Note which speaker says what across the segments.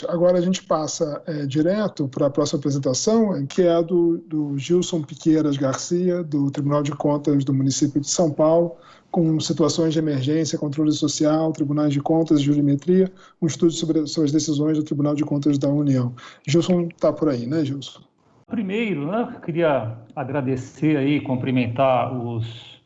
Speaker 1: Agora a gente passa direto para a próxima apresentação, que é a do Gilson Piqueiras Garcia, do Tribunal de Contas do município de São Paulo, com situações de emergência, controle social, tribunais de contas, jurimetria, um estudo sobre as decisões do Tribunal de Contas da União. Gilson está por aí, né, Gilson?
Speaker 2: Primeiro, né, queria agradecer aí, cumprimentar os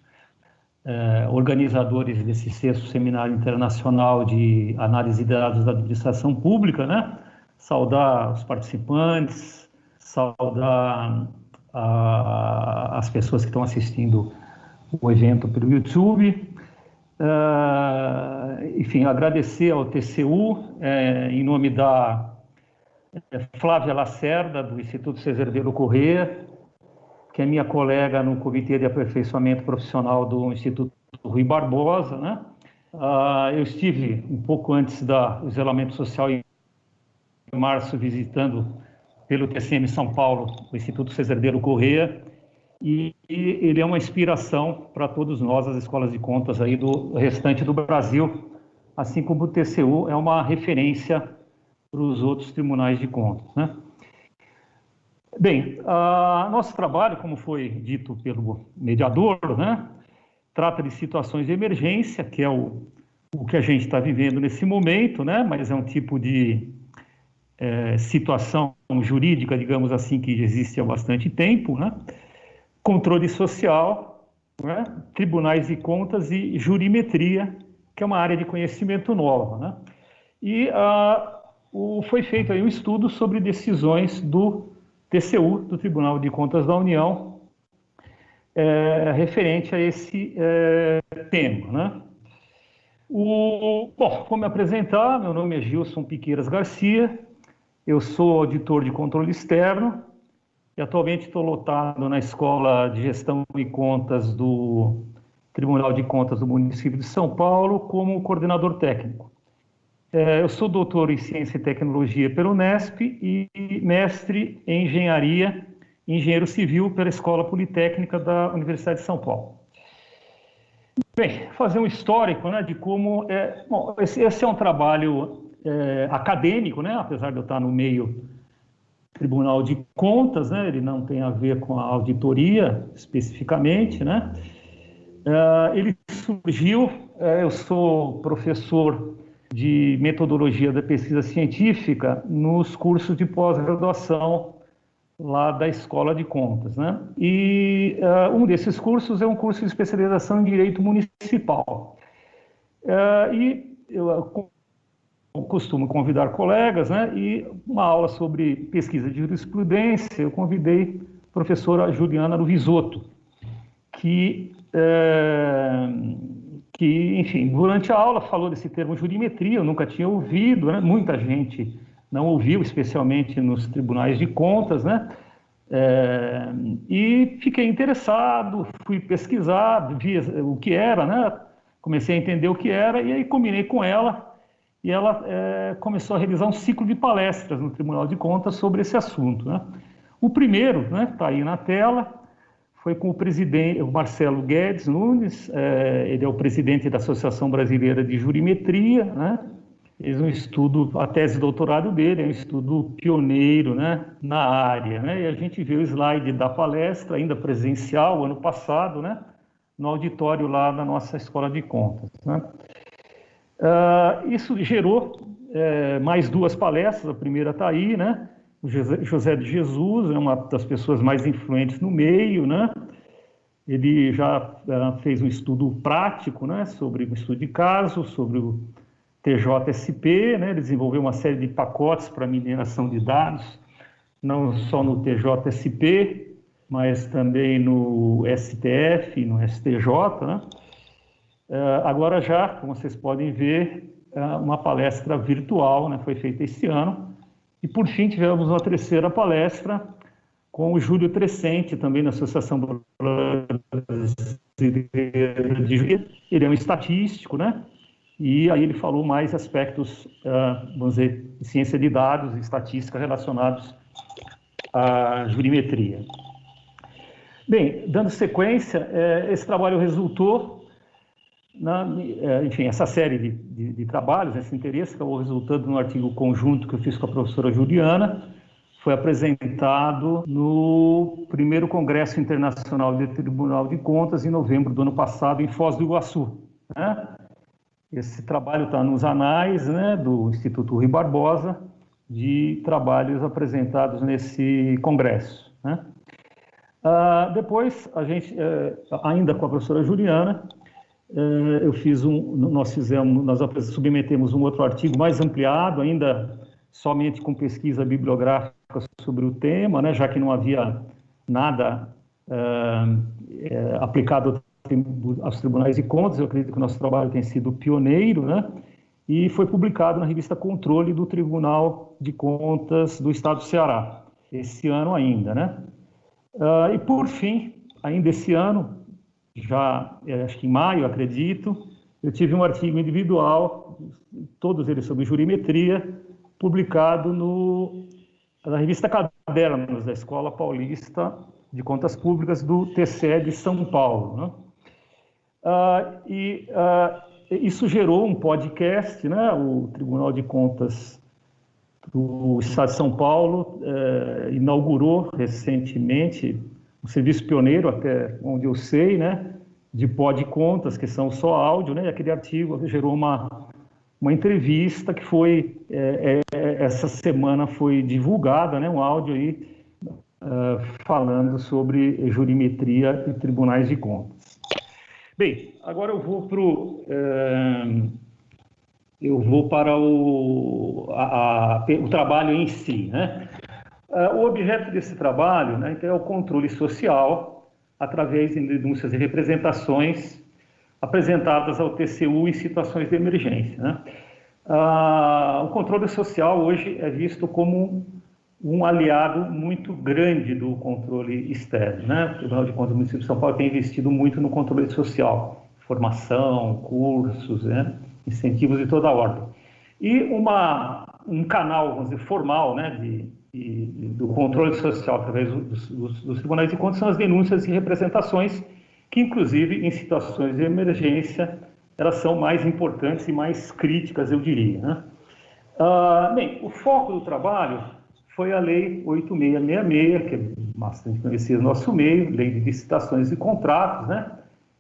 Speaker 2: organizadores desse 6º Seminário Internacional de Análise de Dados da Administração Pública, né? Saudar os participantes, saudar as pessoas que estão assistindo o evento pelo YouTube. Enfim, agradecer ao TCU, em nome da Flávia Lacerda, do Instituto César Belo Corrêa, que é minha colega no Comitê de Aperfeiçoamento Profissional do Instituto Rui Barbosa, né? Eu estive um pouco antes do isolamento social em março visitando pelo TCM São Paulo o Instituto César Belo Corrêa, e ele é uma inspiração para todos nós, as escolas de contas aí do restante do Brasil, assim como o TCU é uma referência para os outros tribunais de contas, né? Bem, nosso trabalho, como foi dito pelo mediador, né, trata de situações de emergência, que é o que a gente está vivendo nesse momento, né, mas é um tipo de situação jurídica, digamos assim, que existe há bastante tempo, né, controle social, né, tribunais de contas e jurimetria, que é uma área de conhecimento nova, né, e foi feito aí um estudo sobre decisões do TCU, do Tribunal de Contas da União, referente a esse tema, né? Bom, vou me apresentar, meu nome é Gilson Piqueiras Garcia, eu sou auditor de controle externo e atualmente estou lotado na Escola de Gestão e Contas do Tribunal de Contas do município de São Paulo como coordenador técnico. Eu sou doutor em Ciência e Tecnologia pela Unesp e mestre em Engenharia e Engenheiro Civil pela Escola Politécnica da Universidade de São Paulo. Bem, fazer um histórico, né, de como... Bom, esse é um trabalho acadêmico, né, apesar de eu estar no meio Tribunal de Contas, né, ele não tem a ver com a auditoria especificamente, né. Ele surgiu, eu sou professor de metodologia da pesquisa científica nos cursos de pós-graduação lá da Escola de Contas, né? E um desses cursos é um curso de especialização em Direito Municipal. E eu costumo convidar colegas, né? E uma aula sobre pesquisa de jurisprudência, eu convidei a professora Juliana Luvisotto, que enfim, durante a aula falou desse termo jurimetria, eu nunca tinha ouvido, né? Muita gente não ouviu, especialmente nos tribunais de contas, né? E fiquei interessado, fui pesquisar, vi o que era, né? Comecei a entender o que era, e aí combinei com ela, e ela começou a realizar um ciclo de palestras no Tribunal de Contas sobre esse assunto, né? O primeiro, né, está aí na tela, foi com o presidente, o Marcelo Guedes Nunes, ele é o presidente da Associação Brasileira de Jurimetria, né? Fez um estudo, a tese de doutorado dele é um estudo pioneiro, né, na área, né? E a gente viu o slide da palestra, ainda presencial, ano passado, né, no auditório lá da nossa Escola de Contas, né? Isso gerou mais 2 palestras, a primeira está aí, né? O José de Jesus é uma das pessoas mais influentes no meio, né? Ele já fez um estudo prático, né, sobre o estudo de caso, sobre o TJSP, né? Ele desenvolveu uma série de pacotes para mineração de dados, não só no TJSP, mas também no STF, no STJ, né? Agora já, como vocês podem ver, uma palestra virtual, né, foi feita esse ano. E, por fim, tivemos uma terceira palestra com o Júlio Trescente, também na Associação Brasileira de Jurídica. Ele é um estatístico, né? E aí ele falou mais aspectos, vamos dizer, de ciência de dados e estatística relacionados à jurimetria. Bem, dando sequência, esse trabalho resultou Enfim, essa série de trabalhos, esse interesse, acabou resultando num artigo conjunto que eu fiz com a professora Juliana, foi apresentado no primeiro Congresso Internacional de Tribunal de Contas, em novembro do ano passado, em Foz do Iguaçu, né? Esse trabalho está nos anais, né, do Instituto Rui Barbosa, de trabalhos apresentados nesse congresso, né? Depois, a gente, ainda com a professora Juliana, nós submetemos um outro artigo mais ampliado, ainda somente com pesquisa bibliográfica sobre o tema, né, já que não havia nada aplicado aos tribunais de contas. Eu acredito que o nosso trabalho tem sido pioneiro, né, e foi publicado na revista Controle do Tribunal de Contas do Estado do Ceará, esse ano ainda, né. E, por fim, ainda esse ano, já acho que em maio, acredito, eu tive um artigo individual, todos eles sobre jurimetria, publicado na revista Cadernos, da Escola Paulista de Contas Públicas do TCE de São Paulo, né? Isso gerou um podcast, né? O Tribunal de Contas do Estado de São Paulo inaugurou recentemente um serviço pioneiro, até onde eu sei, né, de podcontas, que são só áudio, né? E aquele artigo gerou uma entrevista que foi, essa semana foi divulgada, né, um áudio aí falando sobre jurimetria e tribunais de contas. Bem, agora eu vou para o trabalho em si, né? O objeto desse trabalho, né, então, é o controle social através de denúncias e representações apresentadas ao TCU em situações de emergência, né? O controle social hoje é visto como um aliado muito grande do controle externo, né? O Tribunal de Contas do Município de São Paulo tem investido muito no controle social, formação, cursos, né? Incentivos de toda a ordem. E um canal, vamos dizer, formal, né, do controle social através dos tribunais de contas são as denúncias e representações, que, inclusive, em situações de emergência, elas são mais importantes e mais críticas, eu diria, né? Bem, o foco do trabalho foi a Lei 8666, que é bastante conhecida no nosso meio, Lei de Licitações e Contratos, né,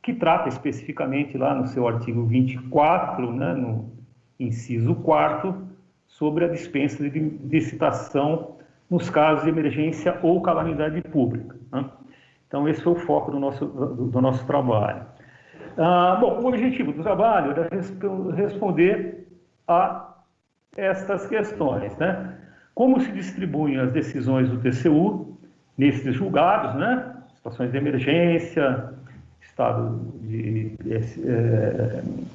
Speaker 2: que trata especificamente lá no seu artigo 24, né, no inciso 4º, sobre a dispensa de licitação nos casos de emergência ou calamidade pública, né? Então, esse foi o foco do nosso trabalho. Bom, o objetivo do trabalho era responder a estas questões, né? Como se distribuem as decisões do TCU nesses julgados, né? Situações de emergência, estado de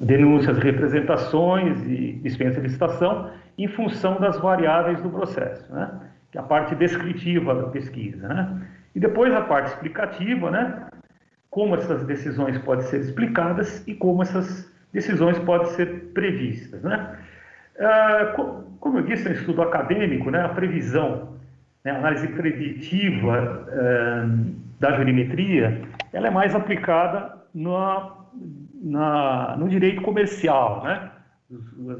Speaker 2: denúncias, representações e dispensa de licitação, em função das variáveis do processo, né? Que é a parte descritiva da pesquisa, né? E depois a parte explicativa, né? Como essas decisões podem ser explicadas e como essas decisões podem ser previstas, né? Como eu disse, é um estudo acadêmico, né? A previsão, né? A análise preditiva da jurimetria, ela é mais aplicada no direito comercial, né?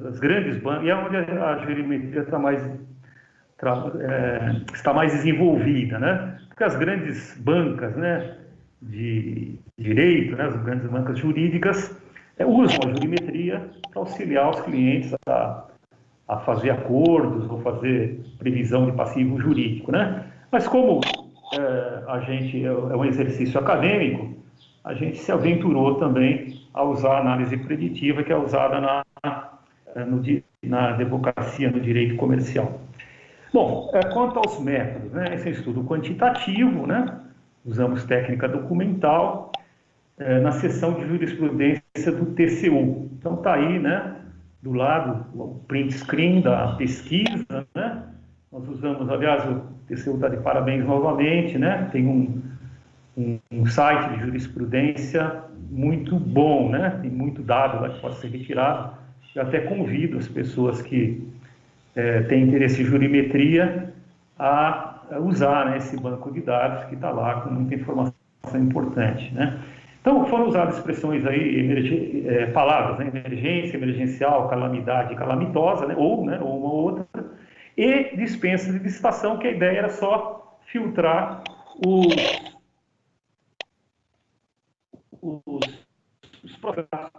Speaker 2: As grandes bancas, e é onde a jurimetria está mais desenvolvida, né? Porque as grandes bancas, né, de direito, né, as grandes bancas jurídicas, usam a jurimetria para auxiliar os clientes a fazer acordos ou fazer previsão de passivo jurídico, né? Mas como a gente é um exercício acadêmico, a gente se aventurou também a usar a análise preditiva, que é usada na advocacia, no direito comercial. Bom, quanto aos métodos, né? Esse é um estudo quantitativo, né? Usamos técnica documental na seção de jurisprudência do TCU. Então, está aí, né, do lado, o print screen da pesquisa, né? Nós usamos, aliás, o TCU está de parabéns novamente, né? Tem um site de jurisprudência muito bom, né? Tem muito dado lá que pode ser retirado. Eu até convido as pessoas que têm interesse em jurimetria a usar, né, esse banco de dados que está lá com muita informação importante, né? Então, foram usadas expressões aí, palavras, né? Emergência, emergencial, calamidade, calamitosa, né? Ou uma ou outra, e dispensa de licitação, que a ideia era só filtrar os processos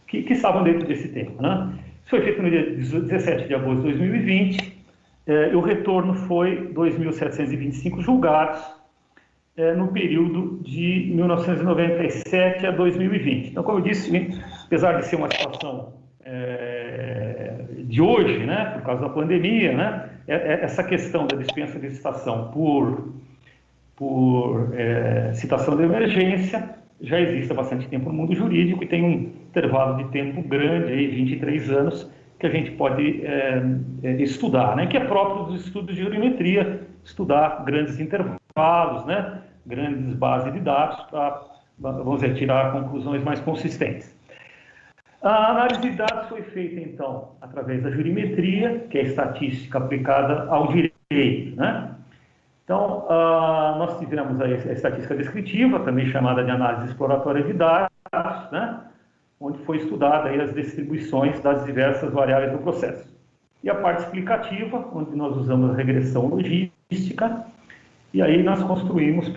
Speaker 2: que estavam dentro desse tema, né? Isso foi feito no dia 17 de agosto de 2020, e o retorno foi 2.725 julgados no período de 1997 a 2020. Então, como eu disse, apesar de ser uma situação de hoje, né, por causa da pandemia, né, essa questão da dispensa de licitação por citação de emergência já existe há bastante tempo no mundo jurídico e tem um intervalo de tempo grande, aí, 23 anos, que a gente pode estudar, né, que é próprio dos estudos de jurimetria, estudar grandes intervalos, né, grandes bases de dados para, vamos dizer, tirar conclusões mais consistentes. A análise de dados foi feita, então, através da jurimetria, que é a estatística aplicada ao direito, né? Então, nós tivemos aí a estatística descritiva, também chamada de análise exploratória de dados, né? Onde foi estudada aí as distribuições das diversas variáveis do processo. E a parte explicativa, onde nós usamos a regressão logística, e aí nós construímos,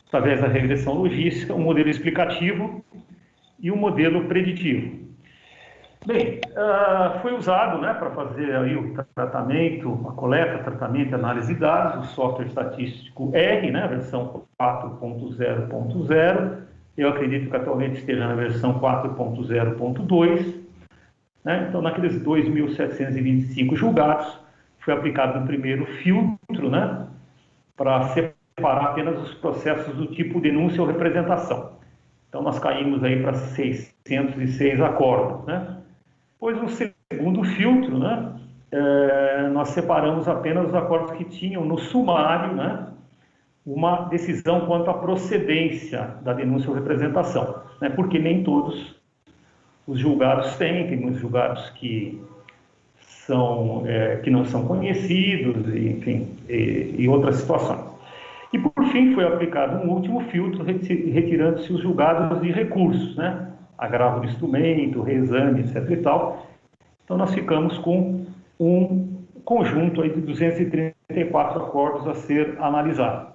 Speaker 2: através da regressão logística, um modelo explicativo e um modelo preditivo. Bem, foi usado, né, para fazer aí o tratamento, a coleta, tratamento e análise de dados, o software estatístico R, né, a versão 4.0.0, eu acredito que atualmente esteja na versão 4.0.2, né? Então, naqueles 2.725 julgados, foi aplicado o primeiro filtro, né, para separar apenas os processos do tipo denúncia ou representação. Então, nós caímos aí para 606 acordos, né? Depois, no segundo filtro, né, nós separamos apenas os acordos que tinham no sumário, né, uma decisão quanto à procedência da denúncia ou representação, né, porque nem todos os julgados tem muitos julgados que não são conhecidos, enfim, e outras situações. E, por fim, foi aplicado um último filtro, retirando-se os julgados de recursos, né? Agravo de instrumento, reexame, etc. e tal. Então, nós ficamos com um conjunto aí de 234 acordos a ser analisado.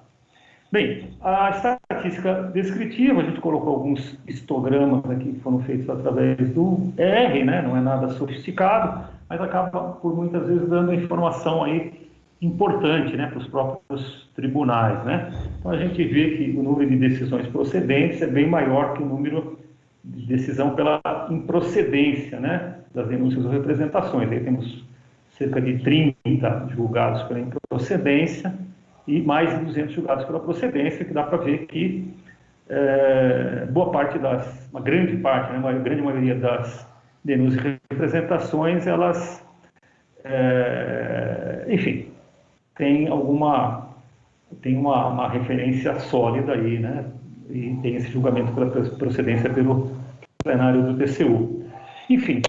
Speaker 2: Bem, a estatística descritiva, a gente colocou alguns histogramas aqui que foram feitos através do R, né? Não é nada sofisticado, mas acaba, por muitas vezes, dando informação aí importante, né, para os próprios tribunais, né? Então a gente vê que o número de decisões procedentes é bem maior que o número de decisão pela improcedência, né, das denúncias ou representações. Aí temos cerca de 30 julgados pela improcedência e mais de 200 julgados pela procedência, que dá para ver que uma grande parte, né, uma grande maioria das denúncias e representações, elas, enfim, tem uma referência sólida aí, né? E tem esse julgamento pela procedência pelo plenário do TCU. Enfim,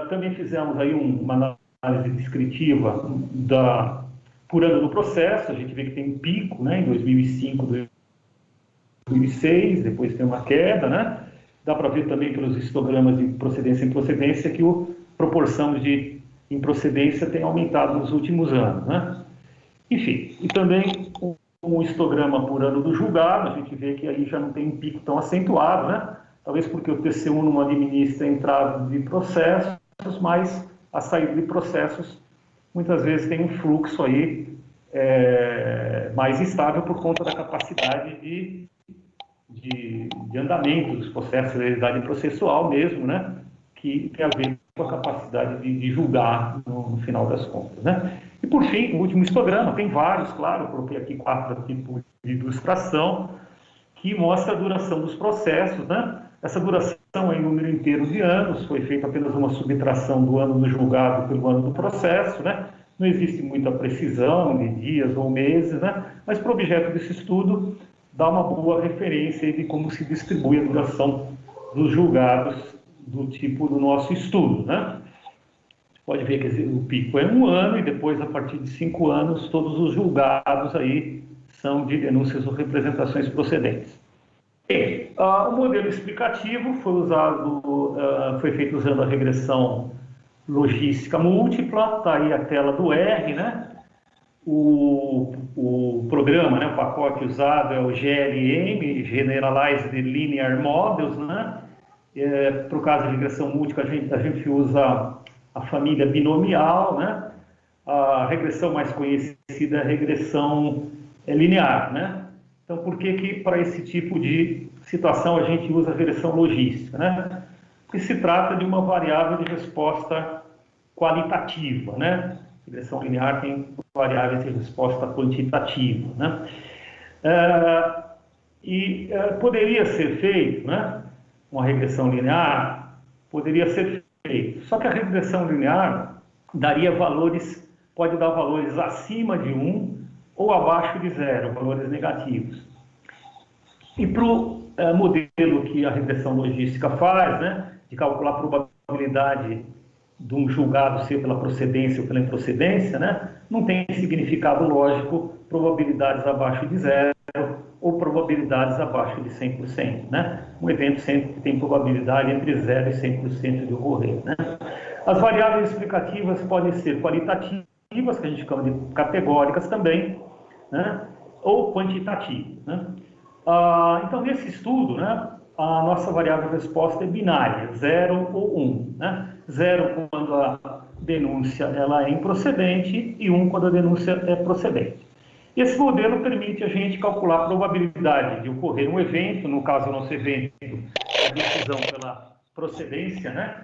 Speaker 2: também fizemos aí uma análise descritiva por ano do processo. A gente vê que tem um pico, né, em 2005, 2006, depois tem uma queda, né? Dá para ver também pelos histogramas de procedência e improcedência que a proporção de improcedência tem aumentado nos últimos anos, né? Enfim, e também um histograma por ano do julgado, a gente vê que aí já não tem um pico tão acentuado, né? Talvez porque o TCU não administra a entrada de processos, mas a saída de processos muitas vezes tem um fluxo aí mais estável por conta da capacidade de andamento dos processos, da realidade processual mesmo, né? Que tem a ver com a capacidade de julgar no final das contas, né? E, por fim, o último histograma, tem vários, claro, eu coloquei aqui 4 tipos de ilustração, que mostra a duração dos processos, né? Essa duração é em número inteiro de anos, foi feita apenas uma subtração do ano do julgado pelo ano do processo, né? Não existe muita precisão de dias ou meses, né? Mas, para o objeto desse estudo, dá uma boa referência de como se distribui a duração dos julgados do tipo do nosso estudo, né? pode ver que o pico é 1 ano e depois, a partir de 5 anos, todos os julgados aí são de denúncias ou representações procedentes. Bem, o modelo explicativo foi feito usando a regressão logística múltipla, está aí a tela do R, né? O programa, né, o pacote usado é o GLM, Generalized Linear Models, né? Para o caso de regressão múltipla, a gente usa a família binomial, né? A regressão mais conhecida é a regressão linear, né? Então, por que para esse tipo de situação a gente usa a regressão logística, né? Porque se trata de uma variável de resposta qualitativa, né? A regressão linear tem variáveis de resposta quantitativa, né? Poderia ser feito, né? Uma regressão linear, poderia ser feito. Só que a regressão linear pode dar valores acima de 1 ou abaixo de 0, valores negativos. E para o modelo que a regressão logística faz, né, de calcular a probabilidade de um julgado ser pela procedência ou pela improcedência, né, não tem significado lógico probabilidades abaixo de 0 ou probabilidades abaixo de 100%. Né? Um evento sempre tem probabilidade entre 0 e 100% de ocorrer. Né? As variáveis explicativas podem ser qualitativas, que a gente chama de categóricas também, né? Ou quantitativas. Né? Então, nesse estudo, né, a nossa variável resposta é binária, 0 ou 1. Né? 0 quando a denúncia ela é improcedente e 1 quando a denúncia é procedente. Esse modelo permite a gente calcular a probabilidade de ocorrer um evento, no caso do nosso evento, a decisão pela procedência, né,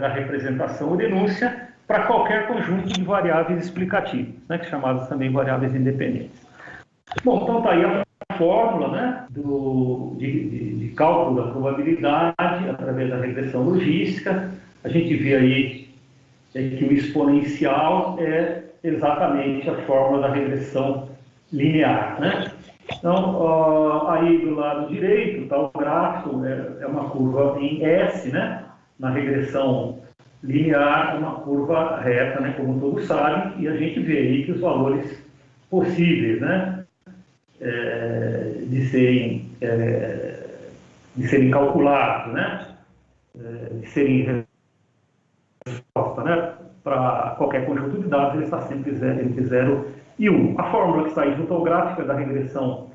Speaker 2: da representação ou denúncia, para qualquer conjunto de variáveis explicativas, né, que chamadas também variáveis independentes. Bom, então está aí a fórmula, né, de cálculo da probabilidade através da regressão logística. A gente vê aí que o exponencial é exatamente a fórmula da regressão linear, né? Então, aí do lado direito está o gráfico, é uma curva em S, né? Na regressão linear, é uma curva reta, né? Como todos sabem, e a gente vê aí que os valores possíveis, né? De serem calculados, né? De serem resposta, né? Para qualquer conjunto de dados, ele está sempre entre 0 e 1. A fórmula que está aí junto ao gráfico é da regressão,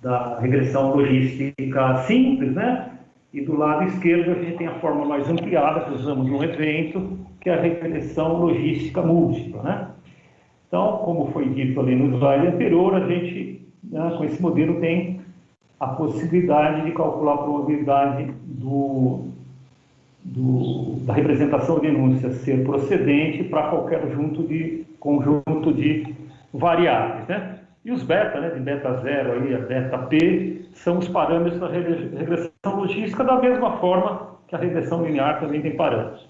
Speaker 2: da regressão logística simples, né? E do lado esquerdo a gente tem a fórmula mais ampliada que usamos no evento, que é a regressão logística múltipla, né? Então, como foi dito ali no slide anterior, a gente, né, com esse modelo, tem a possibilidade de calcular a probabilidade da representação de denúncia ser procedente para qualquer conjunto de variáveis, né? E os beta, né, de beta 0 aí a beta P, são os parâmetros da regressão logística, da mesma forma que a regressão linear também tem parâmetros.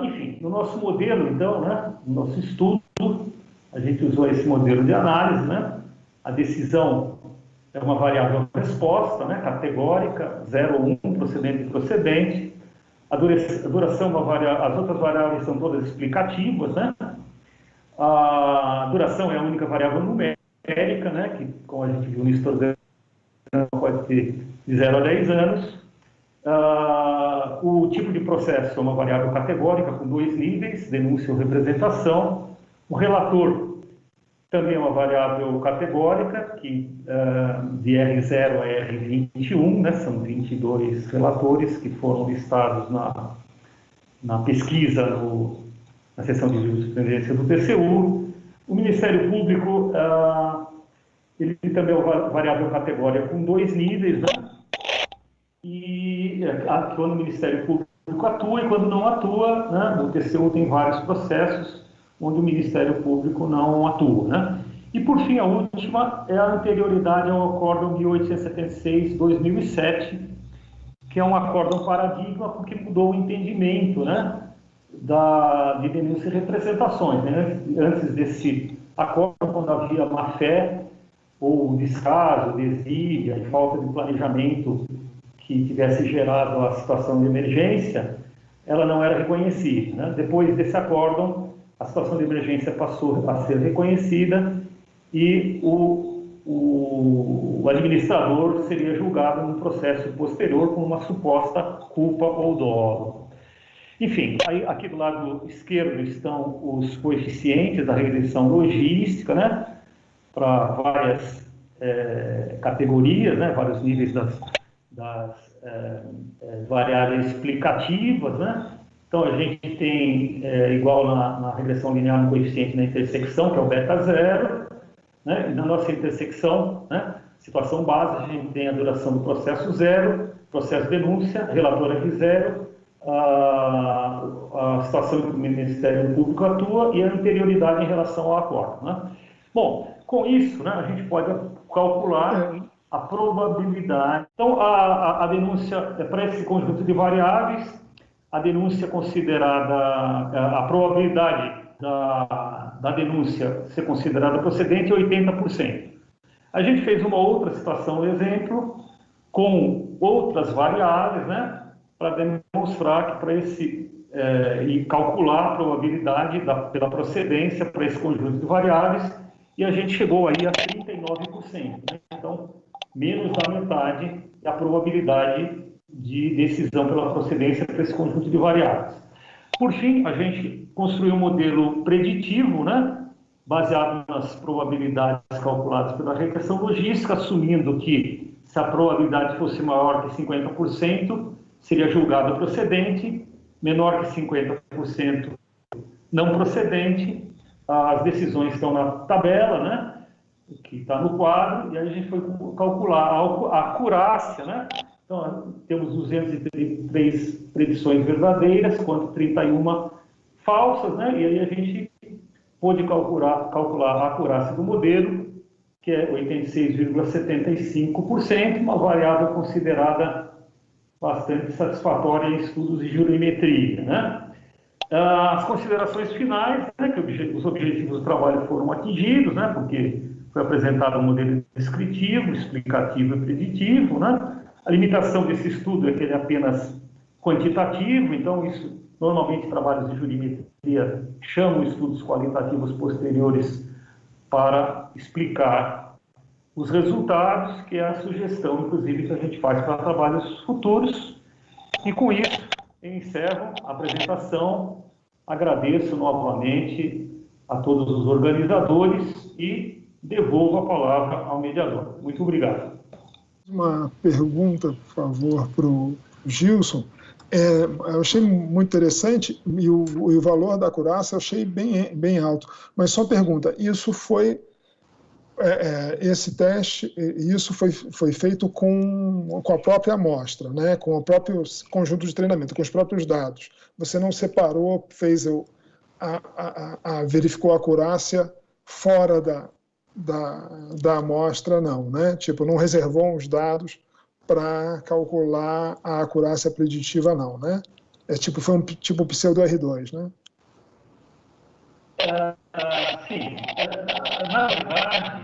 Speaker 2: Enfim, no nosso modelo, então, né, no nosso estudo, a gente usou esse modelo de análise, né? A decisão é uma variável resposta, né, categórica, 0 ou 1, procedente e procedente. A duração, as outras variáveis são todas explicativas, né? A duração é a única variável numérica, né, que, como a gente viu no histograma, pode ter de 0 a 10 anos. O tipo de processo é uma variável categórica com 2 níveis, denúncia ou representação. O relator também é uma variável categórica, que de R0 a R21, né, são 22 relatores que foram listados na pesquisa, na seção de jurisprudência do TCU. O Ministério Público, ele também é uma variável categórica com 2 níveis, né, e quando o Ministério Público atua e quando não atua, né, no TCU tem vários processos onde o Ministério Público não atua, né? E, por fim, a última é a anterioridade ao Acórdão 1876-2007, que é um acórdão paradigma porque mudou o entendimento, né, de denúncia e representações, né? Antes desse acórdão, quando havia má-fé ou descaso, desídia e falta de planejamento que tivesse gerado a situação de emergência, ela não era reconhecida, né? Depois desse acórdão, a situação de emergência passou a ser reconhecida e o administrador seria julgado num processo posterior com uma suposta culpa ou dolo. Enfim, aí, aqui do lado esquerdo estão os coeficientes da regressão logística, né, para várias categorias, né, vários níveis das variáveis explicativas, né? Então, a gente tem, igual na regressão linear, um coeficiente na intersecção, que é o beta zero, né? E na nossa intersecção, né, situação base, a gente tem a duração do processo zero, processo denúncia, relator é zero, a situação em que o Ministério Público atua e a anterioridade em relação ao acordo, né? Bom, com isso, né, a gente pode calcular a probabilidade. Então, a denúncia, para esse conjunto de variáveis, a denúncia considerada, a probabilidade da denúncia ser considerada procedente é 80%. A gente fez uma outra situação, exemplo, com outras variáveis, né, para demonstrar que para e calcular a probabilidade pela procedência para esse conjunto de variáveis, e a gente chegou aí a 39%, né? Então, menos da metade é a probabilidade de decisão pela procedência para esse conjunto de variáveis. Por fim, a gente construiu um modelo preditivo, né, baseado nas probabilidades calculadas pela regressão logística, assumindo que se a probabilidade fosse maior que 50%, seria julgado procedente, menor que 50%, não procedente. As decisões estão na tabela, né, que está no quadro, e aí a gente foi calcular a acurácia, né? Então, temos 203 predições verdadeiras contra 31 falsas, né? E aí a gente pôde calcular a acurácia do modelo, que é 86,75%, uma variável considerada bastante satisfatória em estudos de jurimetria, né? As considerações finais, né, que os objetivos do trabalho foram atingidos, né, porque foi apresentado um modelo descritivo, explicativo e preditivo, né? A limitação desse estudo é que ele é apenas quantitativo, então isso, normalmente, trabalhos de jurimetria chamam estudos qualitativos posteriores para explicar os resultados, que é a sugestão, inclusive, que a gente faz para trabalhos futuros. E com isso, eu encerro a apresentação, agradeço novamente a todos os organizadores e devolvo a palavra ao mediador. Muito obrigado.
Speaker 1: Uma pergunta, por favor, para o Gilson. Eu achei muito interessante e o valor da acurácia eu achei bem alto. Mas só pergunta, isso foi esse teste, isso foi feito com a própria amostra, né? Com o próprio conjunto de treinamento, com os próprios dados. Você não separou, verificou a acurácia fora da amostra, não, né? Tipo, não reservou os dados para calcular a acurácia preditiva, não, né? Foi um tipo pseudo R2, né?
Speaker 2: Sim. Na verdade,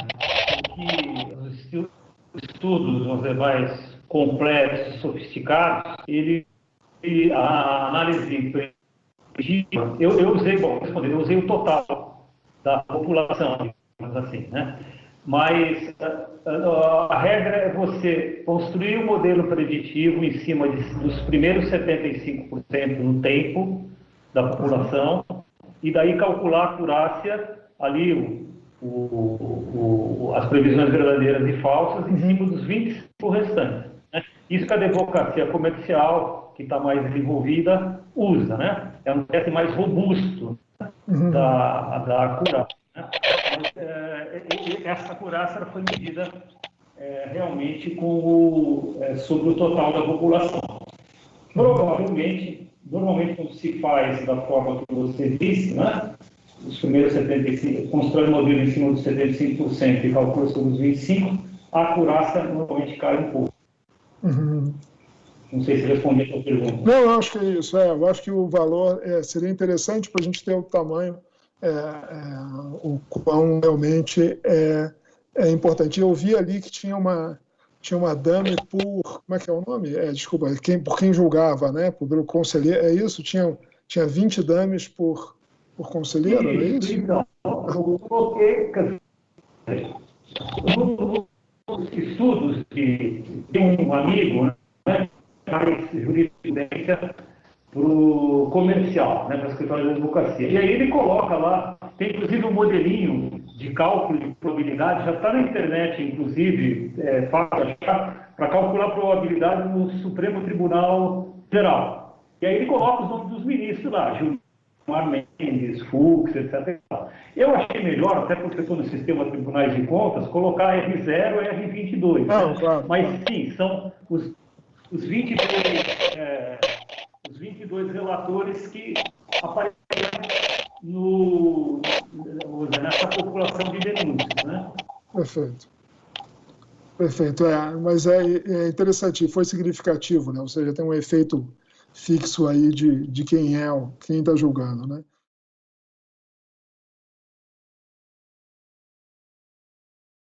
Speaker 2: os estudos mais complexos, sofisticados, a análise preditiva, eu usei o total da população, assim, né? Mas a regra é você construir um modelo preditivo em cima dos primeiros 75% do tempo da população e daí calcular a acurácia ali, as previsões verdadeiras e falsas em cima dos 25 restantes, né? Isso que a advocacia comercial, que está mais desenvolvida, usa, né? É um teste mais robusto da acurácia, né? Essa acurácia foi medida realmente sobre o total da população. Provavelmente, normalmente quando se faz da forma que você disse, né, os primeiros 75%, constrói um modelo em cima dos 75% e calcula sobre os 25%, a acurácia normalmente cai um pouco. Não sei se respondi a sua pergunta.
Speaker 1: Não, eu acho que é isso. Eu acho que o valor seria interessante para a gente ter o tamanho, o quão realmente é importante. Eu vi ali que tinha tinha uma dame por, como é que é o nome? Desculpa, por quem julgava, né? Pelo conselheiro, é isso? Tinha 20 dames por conselheiro, era isso?
Speaker 2: Então, eu coloquei, nos estudos de um amigo, né, faz jurisprudência para o comercial, né, para o escritório de advocacia. E aí ele coloca lá, tem inclusive um modelinho de cálculo de probabilidade, já está na internet, inclusive, fácil achar, para calcular a probabilidade no Supremo Tribunal Federal. E aí ele coloca os nomes dos ministros lá, Gilmar Mendes, Fux, etc. Eu achei melhor, até porque eu estou no sistema de tribunais de contas, colocar R0 e R22.
Speaker 1: Não,
Speaker 2: né?
Speaker 1: claro,
Speaker 2: Mas
Speaker 1: claro.
Speaker 2: sim, são os 22 relatores que aparecem nessa população de denúncias. Né?
Speaker 1: Perfeito. Perfeito, mas é interessante, foi significativo, né? Ou seja, tem um efeito fixo aí de quem está julgando, né?